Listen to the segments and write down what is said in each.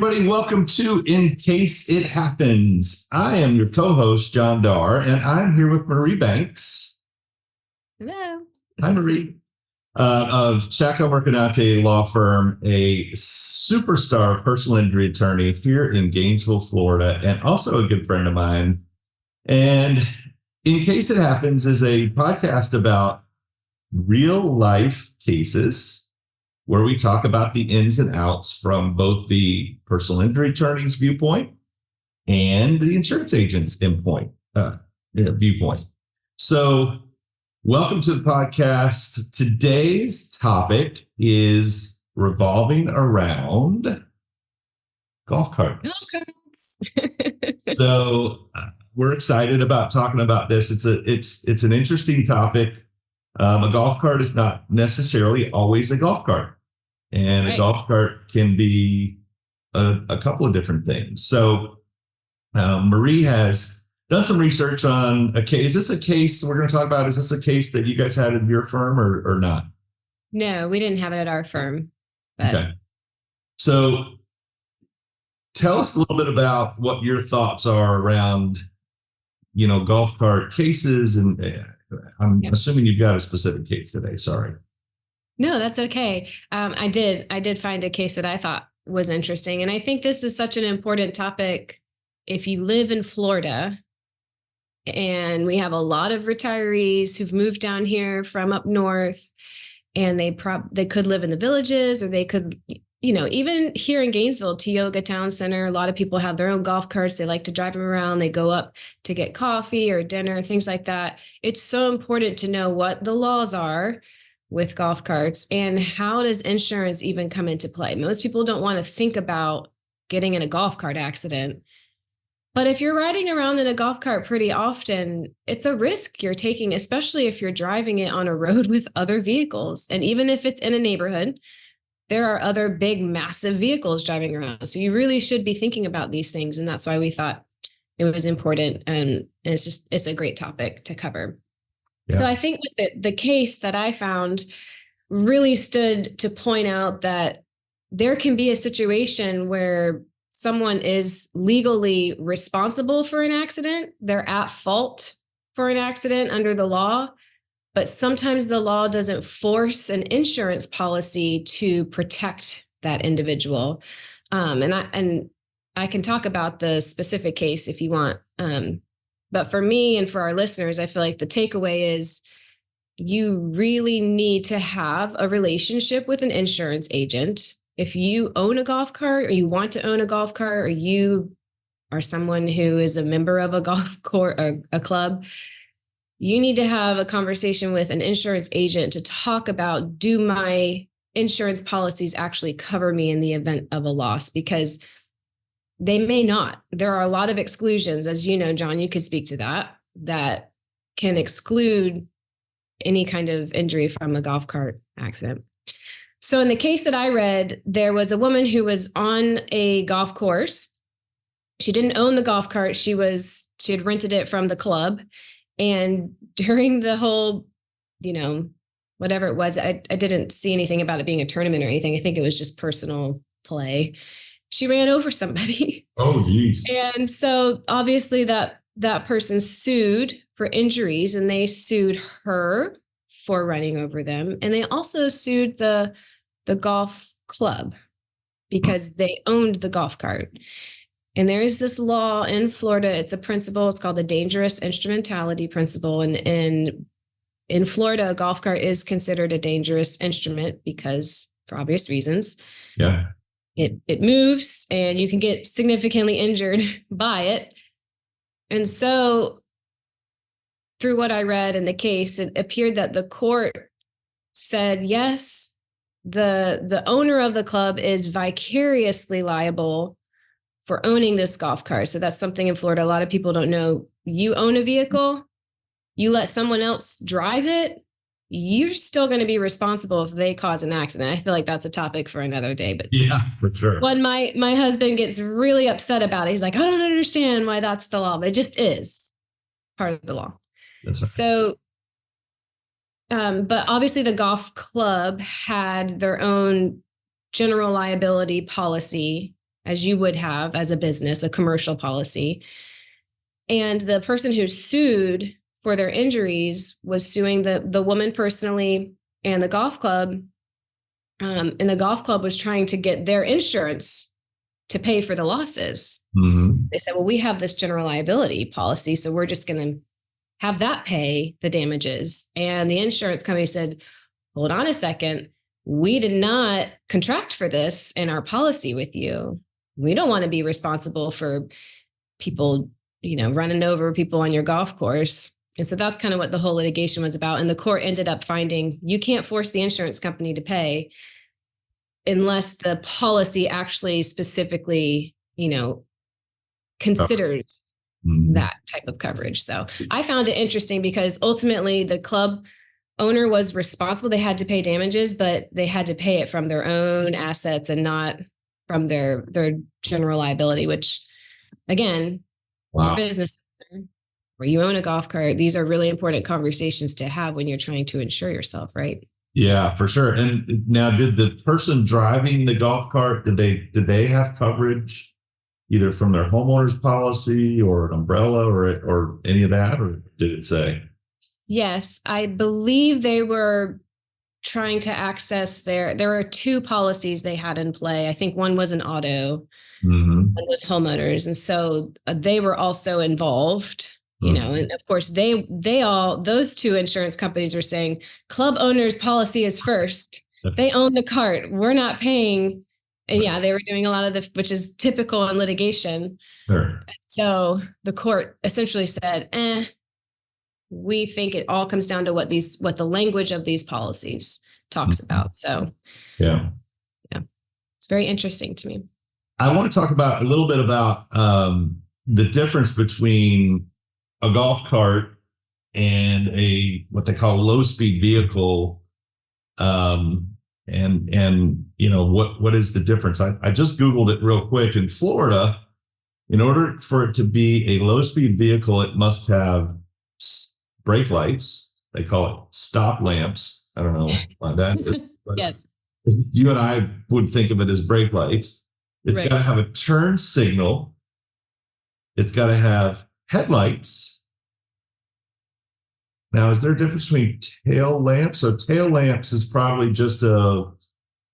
everybody. Welcome to In Case It Happens. I am your co-host, John Darr, and I'm here with Marie Banks. Hello. Hi, Marie. Of Schackow Mercadante law firm, a superstar personal injury attorney here in Gainesville, Florida, and also a good friend of mine. And In Case It Happens is a podcast about real life cases where we talk about the ins and outs from both the personal injury attorney's viewpoint and the insurance agent's viewpoint. So welcome to the podcast. Today's topic is revolving around golf carts. So we're excited about talking about this. It's an interesting topic. A golf cart is not necessarily always a golf cart, and a golf cart can be a couple of different things. So Marie has done some research on a case. Is this a case we're going to talk about? Is this a case that you guys had in your firm or not? No, we didn't have it at our firm. But... Okay. So tell us a little bit about what your thoughts are around, golf cart cases. And I'm assuming you've got a specific case today. Sorry. No, that's okay. I did find a case that I thought was interesting. And I think this is such an important topic if you live in Florida. And we have a lot of retirees who've moved down here from up north, and they could live in the villages, or they could, even here in Gainesville, Tioga Town Center, a lot of people have their own golf carts. They like to drive them around. They go up to get coffee or dinner, things like that. It's so important to know what the laws are with golf carts and how does insurance even come into play. Most people don't want to think about getting in a golf cart accident. But if you're riding around in a golf cart pretty often, it's a risk you're taking, especially if you're driving it on a road with other vehicles. And even if it's in a neighborhood, there are other big, massive vehicles driving around. So you really should be thinking about these things. And that's why we thought it was important. And it's a great topic to cover. Yeah. So I think with the case that I found really stood to point out that there can be a situation where someone is legally responsible for an accident. They're at fault for an accident under the law, but sometimes the law doesn't force an insurance policy to protect that individual. And I can talk about the specific case if you want. But for me and for our listeners, I feel like the takeaway is you really need to have a relationship with an insurance agent. If you own a golf cart, or you want to own a golf cart, or you are someone who is a member of a golf court or a club, you need to have a conversation with an insurance agent to talk about, do my insurance policies actually cover me in the event of a loss? Because they may not. There are a lot of exclusions, as you know, John, you could speak to that can exclude any kind of injury from a golf cart accident. So in the case that I read, there was a woman who was on a golf course. She didn't own the golf cart. She had rented it from the club. And during the whole, whatever it was, I didn't see anything about it being a tournament or anything. I think it was just personal play. She ran over somebody. Oh, geez. And so obviously that person sued for injuries, and they sued her for running over them. And they also sued the golf club because they owned the golf cart. And there is this law in Florida. It's a principle. It's called the dangerous instrumentality principle. And in Florida, a golf cart is considered a dangerous instrument because, for obvious reasons, it moves and you can get significantly injured by it. And so through what I read in the case, it appeared that the court said, yes, the owner of the club is vicariously liable for owning this golf cart. So that's something in Florida a lot of people don't know. You own a vehicle, you let someone else drive it, you're still going to be responsible if they cause an accident. I feel like that's a topic for another day. But yeah, for sure. When my husband gets really upset about it, he's like, I don't understand why that's the law, but it just is part of the law. That's right. So, but obviously the golf club had their own general liability policy as you would have as a business, a commercial policy. And the person who sued for their injuries was suing the woman personally and the golf club. And the golf club was trying to get their insurance to pay for the losses. Mm-hmm. They said, well, we have this general liability policy, so we're just going to have that pay the damages. And the insurance company said, hold on a second. We did not contract for this in our policy with you. We don't want to be responsible for people, running over people on your golf course. And so that's kind of what the whole litigation was about. And the court ended up finding you can't force the insurance company to pay unless the policy actually specifically, considers that type of coverage. So I found it interesting because ultimately the club owner was responsible. They had to pay damages, but they had to pay it from their own assets and not from their general liability, which again, wow. Business where you own a golf cart, these are really important conversations to have when you're trying to insure yourself, right? Yeah, for sure. And now, did the person driving the golf cart, did they have coverage either from their homeowner's policy or an umbrella or any of that, or did it say? Yes, I believe they were trying to access there were two policies they had in play. I think one was an auto, one was homeowners. And so they were also involved. And of course those two insurance companies were saying club owners policy is first. They own the cart. We're not paying. And yeah, they were doing a lot of which is typical in litigation. Sure. So the court essentially said, we think it all comes down to what the language of these policies talks about. So yeah, it's very interesting to me. I want to talk about a little bit about the difference between a golf cart and what they call a low speed vehicle. And what is the difference? I just Googled it real quick. In Florida, in order for it to be a low speed vehicle, it must have brake lights. They call it stop lamps. I don't know why that is. But yes. You and I would think of it as brake lights. It's got to have a turn signal. It's got to have headlights. Now, is there a difference between tail lamps? So tail lamps is probably just a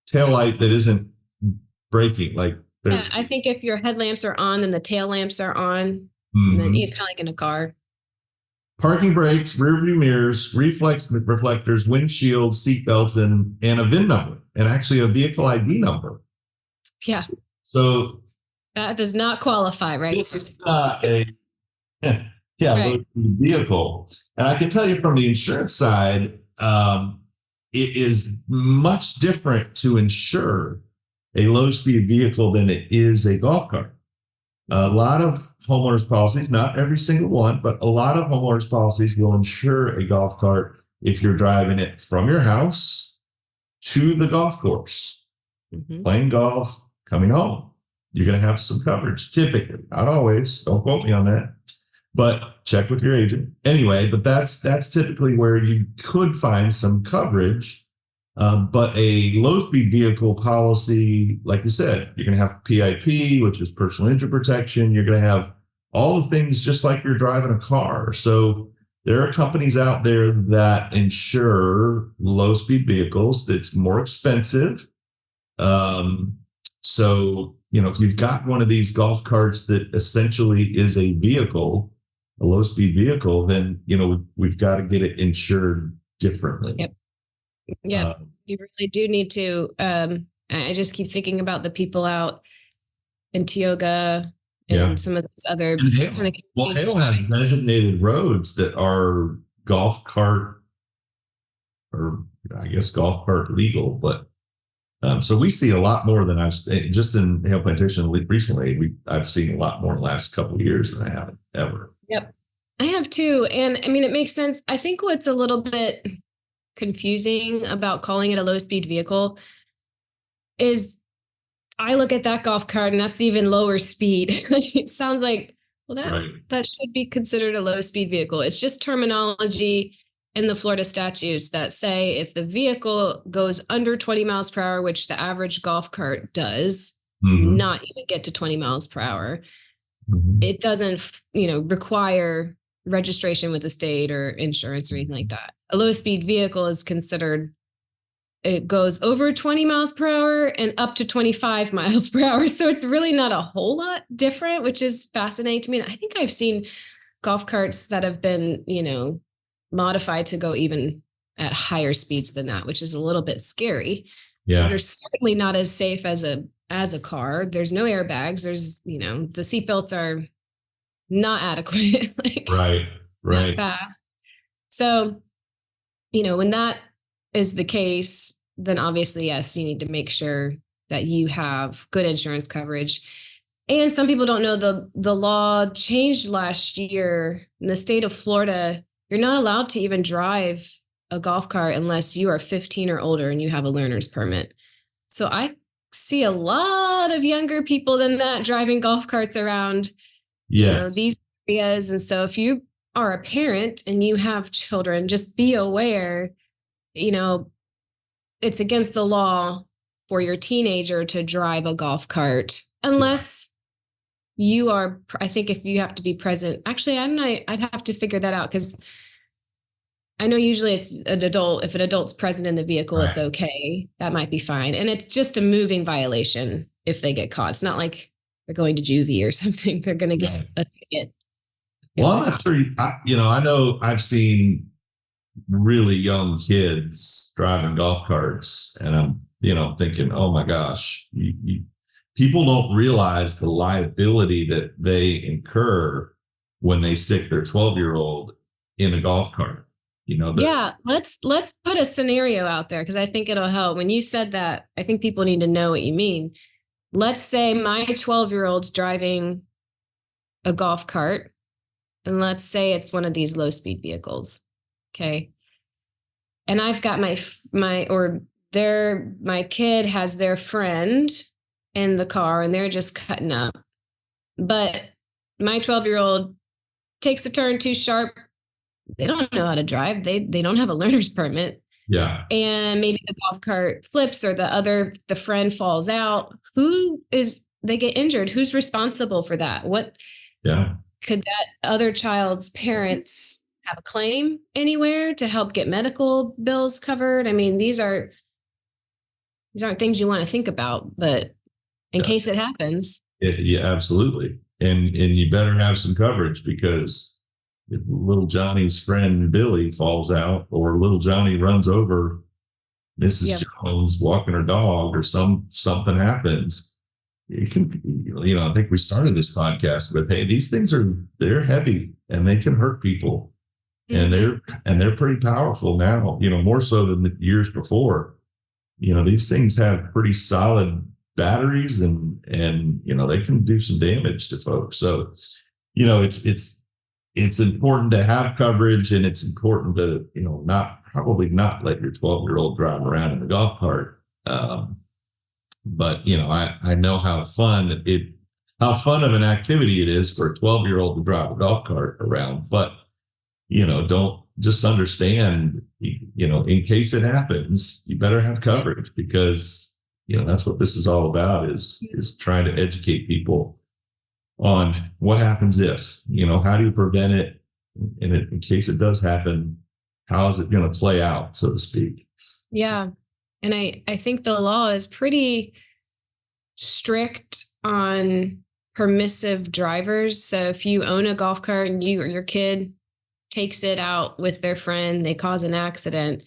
tail light that isn't braking. I think if your headlamps are on and the tail lamps are on, and then kind of like in a car. Parking brakes, rear view mirrors, reflectors, windshield, seat belts, and a VIN number, and actually a vehicle ID number. Yeah. So that does not qualify, right? This is not a vehicle. And I can tell you from the insurance side, it is much different to insure a low-speed vehicle than it is a golf cart. A lot of homeowners policies, not every single one, but a lot of homeowners policies will insure a golf cart if you're driving it from your house to the golf course, playing golf, coming home. You're going to have some coverage, typically. Not always. Don't quote me on that. But check with your agent. Anyway, but that's typically where you could find some coverage. But a low-speed vehicle policy, like you said, you're going to have PIP, which is personal injury protection. You're going to have all the things just like you're driving a car. So there are companies out there that insure low-speed vehicles. That's more expensive. So, if you've got one of these golf carts that essentially is a vehicle, a low-speed vehicle, then, we've got to get it insured differently. Yep. Yeah, you really do need to. I just keep thinking about the people out in Tioga and some of those other kind of. Well, Hale has designated roads that are golf cart, or I guess golf cart legal, but so we see a lot more than I've just in Hale Plantation recently. I've seen a lot more in the last couple of years than I haven't ever. Yep, I have too, and I mean it makes sense. I think what's a little bit confusing about calling it a low-speed vehicle is I look at that golf cart and that's even lower speed. It sounds like, well, that should be considered a low-speed vehicle. It's just terminology in the Florida statutes that say if the vehicle goes under 20 miles per hour, which the average golf cart does, Mm-hmm. not even get to 20 miles per hour. Mm-hmm. It doesn't, require registration with the state or insurance or anything like that. A low speed vehicle is considered, it goes over 20 miles per hour and up to 25 miles per hour. So it's really not a whole lot different, which is fascinating to me. And I think I've seen golf carts that have been, modified to go even at higher speeds than that, which is a little bit scary. Yeah. They're certainly not as safe as a car. There's no airbags. There's, the seatbelts are not adequate, like Right. not Right. fast. So, when that is the case, then obviously, yes, you need to make sure that you have good insurance coverage. And some people don't know the law changed last year in the state of Florida. You're not allowed to even drive a golf cart unless you are 15 or older and you have a learner's permit. So I see a lot of younger people than that driving golf carts around, Yes. these areas. And so if you are a parent and you have children, just be aware, it's against the law for your teenager to drive a golf cart unless you are, I think if you have to be present, actually, I'd have to figure that out because I know usually it's an adult. If an adult's present in the vehicle, Right. it's okay. That might be fine. And it's just a moving violation if they get caught. It's not like they're going to juvie or something. They're going to get a ticket. Well, I'm not sure. I know I've seen really young kids driving golf carts, and I'm, thinking, oh my gosh, people don't realize the liability that they incur when they stick their 12-year-old in a golf cart. Yeah, let's put a scenario out there because I think it'll help. When you said that, I think people need to know what you mean. Let's say my 12-year-old's driving a golf cart, and let's say it's one of these low-speed vehicles. Okay. And I've got my kid has their friend in the car and they're just cutting up. But my 12-year-old takes a turn too sharp. They don't know how to drive. They don't have a learner's permit. Yeah. And maybe the golf cart flips or the friend falls out. They get injured? Who's responsible for that? Yeah. Could that other child's parents have a claim anywhere to help get medical bills covered? I mean, these aren't things you want to think about, but in case it happens. Yeah, absolutely. And you better have some coverage because if little Johnny's friend Billy falls out or little Johnny runs over Mrs. Jones walking her dog or something happens, it can, I think we started this podcast with, hey, these things they're heavy and they can hurt people. Mm-hmm. And they're pretty powerful now, more so than the years before. These things have pretty solid batteries and they can do some damage to folks. So, it's important to have coverage, and it's important to, probably not let your 12-year-old drive around in a golf cart. But, I know how fun of an activity it is for a 12-year-old to drive a golf cart around. But, don't just understand, in case it happens, you better have coverage because, that's what this is all about is trying to educate people on what happens if, how do you prevent it? And in case it does happen, how is it going to play out, so to speak? Yeah. And I think the law is pretty strict on permissive drivers. So if you own a golf cart and you or your kid takes it out with their friend, they cause an accident,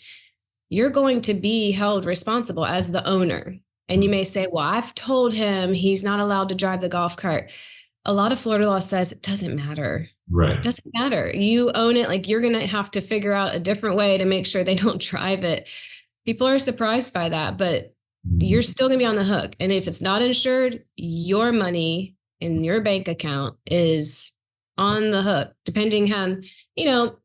you're going to be held responsible as the owner. And you may say, well, I've told him he's not allowed to drive the golf cart. A lot of Florida law says it doesn't matter. Right. It doesn't matter. You own it. Like, you're going to have to figure out a different way to make sure they don't drive it. People are surprised by that, but you're still going to be on the hook. And if it's not insured, your money in your bank account is on the hook, depending on,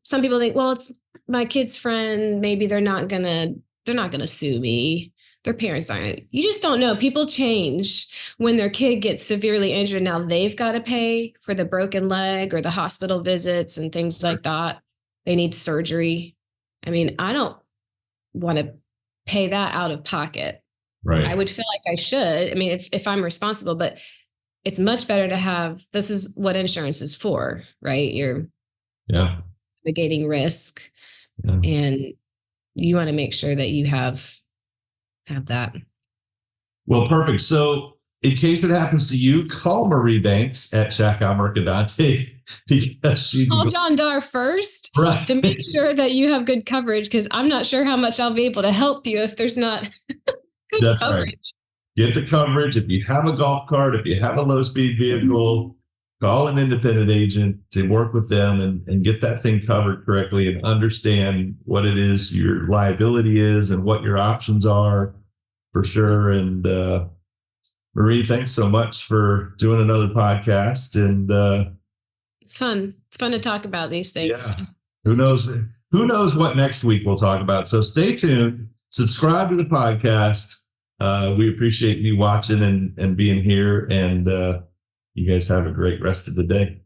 some people think, well, it's my kid's friend. Maybe they're not going to sue me. Their parents aren't. You just don't know. People change when their kid gets severely injured. Now they've got to pay for the broken leg or the hospital visits and things like that. They need surgery. I mean, I don't want to pay that out of pocket. Right. I would feel like I should. I mean, if I'm responsible, but it's much better to have, this is what insurance is for, right? You're mitigating risk, and you want to make sure that you have that. Well, perfect. So in case it happens to you, call Marie Banks at Schackow Mercadante because she call John Darr first, right, to make sure that you have good coverage, because I'm not sure how much I'll be able to help you if there's not good That's coverage. Right. Get the coverage. If you have a golf cart, if you have a low-speed vehicle, call an independent agent to work with them and get that thing covered correctly and understand what it is your liability is and what your options are for sure. And Marie, thanks so much for doing another podcast. And it's fun. It's fun to talk about these things. Yeah. Who knows what next week we'll talk about. So stay tuned. Subscribe to the podcast. We appreciate you watching and being here. And you guys have a great rest of the day.